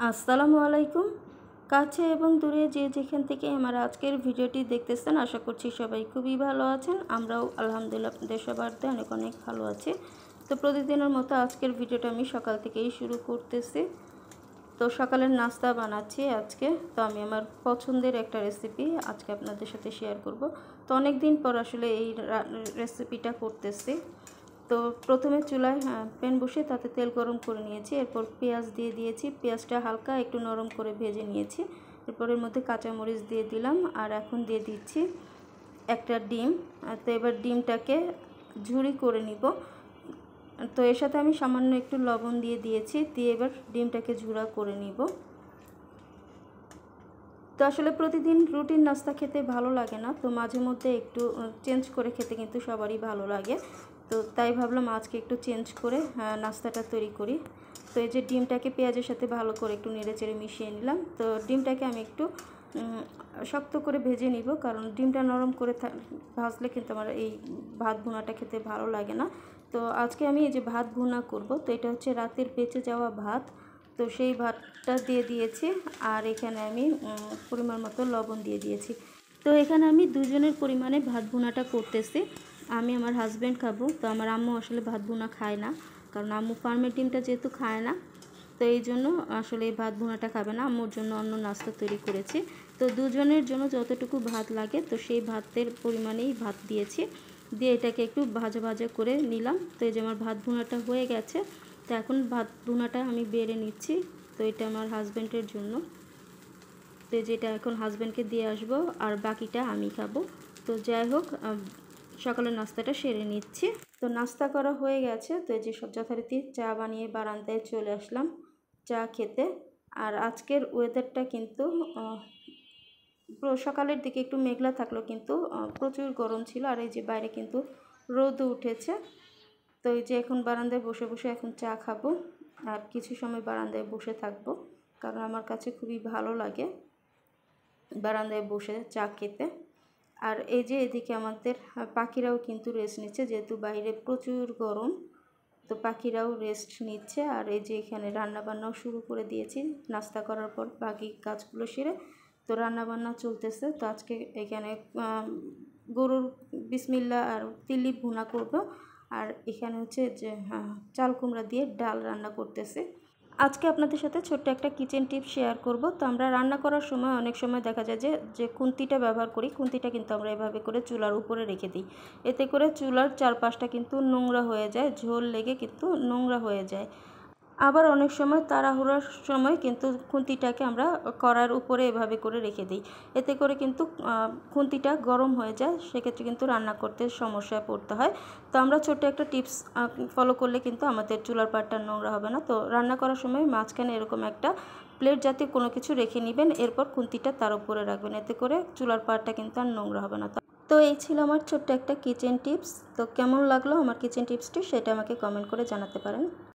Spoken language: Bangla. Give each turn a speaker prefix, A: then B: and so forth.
A: আসসালামু আলাইকুম। কাছে এবং দূরে যে যেখান থেকে আমার আজকের ভিডিওটি দেখতেছেন, আশা করছি সবাই খুবই ভালো আছেন। আমরাও আলহামদুলিল্লাহ আপনাদের সবার দয়ায় অনেক অনেক ভালো আছি। তো প্রতিদিনের মতো আজকের ভিডিওটা আমি সকাল থেকেই শুরু করতেছি। তো সকালের নাস্তা বানাচ্ছি আজকে। তো আমি আমার পছন্দের একটা রেসিপি আজকে আপনাদের সাথে শেয়ার করব। তো অনেক দিন পর আসলে এই রেসিপিটা করতেছি। তো প্রথমে চুলায় প্যান বসিয়ে তাতে তেল গরম করে নিয়েছি। এরপর পেঁয়াজ দিয়ে দিয়েছি। পেঁয়াজটা হালকা একটু নরম করে ভেজে নিয়েছি। এরপর এর মধ্যে কাঁচামরিচ দিয়ে দিলাম, আর এখন দিয়ে দিচ্ছি একটা ডিম। তো এবার ডিমটাকে ঝুরি করে নিব। তো এর সাথে আমি সামান্য একটু লবণ দিয়ে দিয়েছি, দিয়ে এবার ডিমটাকে ঝুরা করে নিব। তো আসলে প্রতিদিন রুটিন নাস্তা খেতে ভালো লাগে না, তো মাঝে মধ্যে একটু চেঞ্জ করে খেতে কিন্তু সবারই ভালো লাগে। তো তাই ভাবলাম আজকে একটু চেঞ্জ করে নাস্তাটা তৈরি করি। তো এই যে ডিমটাকে পেঁয়াজের সাথে ভালো করে একটু নেড়েচেড়ে মিশিয়ে নিলাম। তো ডিমটাকে আমি একটু শক্ত করে ভেজে নিব, কারণ ডিমটা নরম করে ভাজলে কিন্তু আমার এই ভাত ভুনাটা খেতে ভালো লাগে না। তো আজকে আমি এই যে ভাত ভুনা করব, তো এটা হচ্ছে রাতের বেঁচে যাওয়া ভাত। তো সেই ভাতটা দিয়ে দিয়েছি, আর এখানে আমি পরিমাণ মতো লবণ দিয়ে দিয়েছি। তো এখানে আমি দুজনের পরিমাণে ভাত ভুনাটা করতেছি। আমি আমার হাজব্যান্ড খাবো, তো আমার আম্মু আসলে ভাত ভুনা খায় না, কারণ আম্মু ফার্মের ডিমটা যেহেতু খায় না, তো এই জন্য আসলে এই ভাত ভুনাটা খাবে না। আম্মুর জন্য অন্য নাস্তা তৈরি করেছি। তো দুজনের জন্য যতটুকু ভাত লাগে, তো সেই ভাতের পরিমাণেই ভাত দিয়েছি, দিয়ে এটাকে একটু ভাজা ভাজা করে নিলাম। তো এই যে আমার ভাত ভুনাটা হয়ে গেছে। তো এখন ভাত ভুনাটা আমি বেড়ে নিচ্ছি। তো এটা আমার হাজব্যান্ডের জন্য। তো যেটা এখন হাজব্যান্ডকে দিয়ে আসবো, আর বাকিটা আমি খাবো। তো যাই হোক, সকালের নাস্তাটা সেরে নিচ্ছি। তো নাস্তা করা হয়ে গেছে। তো এই যে যথারীতি চা বানিয়ে বারান্দায় চলে আসলাম চা খেতে। আর আজকের ওয়েদারটা কিন্তু সকালের দিকে একটু মেঘলা থাকলো, কিন্তু প্রচুর গরম ছিল। আর এই যে বাইরে কিন্তু রোদ উঠেছে। তো এই যে এখন বারান্দায় বসে বসে এখন চা খাবো, আর কিছু সময় বারান্দায় বসে থাকবো, কারণ আমার কাছে খুবই ভালো লাগে বারান্দায় বসে চা খেতে। আর এই যে এদিকে আমাদের পাখিরাও কিন্তু রেস্ট নিচ্ছে, যেহেতু বাইরে প্রচুর গরম। তো পাখিরাও রেস্ট নিচ্ছে। আর এই যে এখানে রান্নাবান্নাও শুরু করে দিয়েছি নাস্তা করার পর বাকি কাজগুলো সেরে। তো রান্নাবান্না চলতেছে। তো আজকে এখানে গরুর বিসমিল্লা আর তিল্লি ভুনা করব, আর এখানে হচ্ছে যে চাল কুমড়া দিয়ে ডাল রান্না করতেছে। আজকে আপনাদের সাথে ছোট্ট একটা কিচেন টিপস শেয়ার করব। তো আমরা রান্না করার সময় অনেক সময় দেখা যায় যে খুন্তিটা ব্যবহার করি, খুন্তিটা কিন্তু আমরা এভাবে করে চুলার উপরে রেখে দিই। এতে করে চুলার চারপাশটা কিন্তু নোংরা হয়ে যায়, ঝোল লেগে কিন্তু নোংরা হয়ে যায়। আবার অনেক সময় তাড়াহুড়োর সময় কিন্তু খুন্তিটাকে আমরা কড়ার উপরে এভাবে করে রেখে দিই। এতে করে কিন্তু খুন্তিটা গরম হয়ে যায়, সেক্ষেত্রে কিন্তু রান্না করতে সমস্যায় পড়তে হয়। তো আমরা ছোট্ট একটা টিপস ফলো করলে কিন্তু আমাদের চুলার পাড়টা নোংরা হবে না। তো রান্না করার সময় মাঝখানে এরকম একটা প্লেট জাতীয় কোনো কিছু রেখে নেবেন, এরপর খুন্তিটা তার উপরে রাখবেন, এতে করে চুলার পাড়টা কিন্তু আর নোংরা হবে না। তো এই ছিল আমার ছোট্ট একটা কিচেন টিপস। তো কেমন লাগলো আমার কিচেন টিপসটি, সেটা আমাকে কমেন্ট করে জানাতে পারেন।